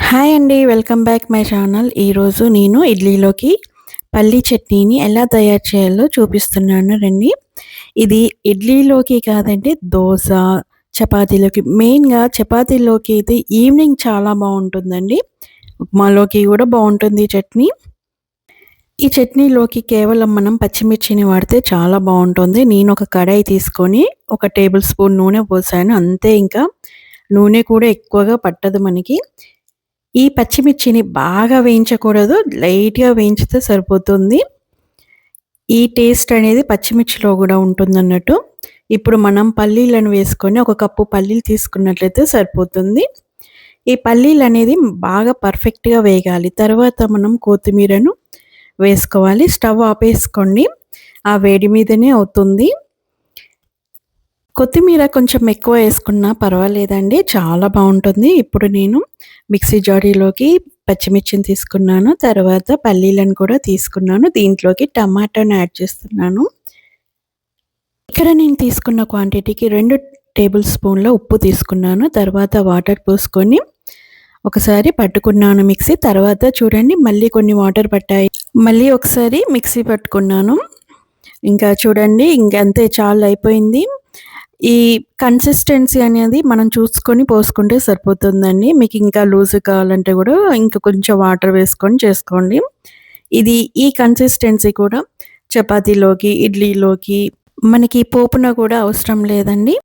Hi అండి. Welcome back my channel. ఈరోజు నేను ఇడ్లీలోకి పల్లీ చట్నీని ఎలా తయారు చేయాలో చూపిస్తున్నాను రండి. ఇది ఇడ్లీలోకి కాదండి, దోస, చపాతీలోకి, మెయిన్‌గా చపాతీలోకి అయితే ఈవినింగ్ చాలా బావుంటుందండి. ఉప్మాలోకి కూడా బావుంటుంది ఈ చట్నీ. ఈ చట్నీలోకి కేవలం మనం పచ్చిమిర్చిని వాడితే చాలా బావుంటుంది. నేను ఒక కడాయి తీసుకొని ఒక టేబుల్ స్పూన్ నూనె పోసాను. అంతే, ఇంకా నూనె కూడా ఎక్కువగా పట్టదు మనకి. ఈ పచ్చిమిర్చిని బాగా వేయించకూడదు. లైట్‌గా వేయించితే సరిపోతుంది. ఈ టేస్ట్ అనేది పచ్చిమిర్చిలో గూడా ఉంటుందన్నట్టు. ఇప్పుడు మనం పల్లీలను వేసుకొని ఒక కప్పు పల్లీలు తీసుకున్నట్లయితే సరిపోతుంది. ఈ పల్లీలనేది బాగా పర్ఫెక్ట్‌గా వేగాలి. తర్వాత మనం కొత్తిమీరను వేసుకోవాలి. స్టవ్ ఆపేసుకోండి. ఆ వేడి మీదనే అవుతుంది. కొత్తిమీర కొంచెం ఎక్కువ యేసుకున్నా పర్వాలేదండి. చాలా బావుంటుంది. ఇప్పుడు నేను మిక్సీ జాడీలోకి పచ్చిమిర్చిని తీసుకున్నాను. తర్వాత పల్లీలను కూడా తీసుకున్నాను. దీంట్లోకి టమాటాను యాడ్ చేస్తున్నాను. ఇక్కడ నేను తీసుకున్న క్వాంటిటీకి 2 టేబుల్ స్పూన్ల ఉప్పు తీసుకున్నాను. తర్వాత వాటర్ పోసుకొని ఒకసారి పట్టుకున్నాను మిక్సీ. తర్వాత చూడండి, మళ్ళీ కొన్ని వాటర్ పట్టాయి. మళ్ళీ ఒకసారి మిక్సీ పట్టుకున్నాను. ఇంకా చూడండి, ఇంకంతే, చాలా అయిపోయింది. ఈ కన్సిస్టెన్సీ అనేది మనం చూసుకొని పోసుకుంటే సరిపోతుందండి. మీకు ఇంకా లూజ్‌గా కావాలంటే గూడా ఇంకా కొంచెం వాటర్ వేసుకొని చేసుకోండి. ఈ కన్సిస్టెన్సీ కూడా చపాతీలోకి, ఇడ్లీలోకి మనకి పోపున కూడా అవసరం లేదండి.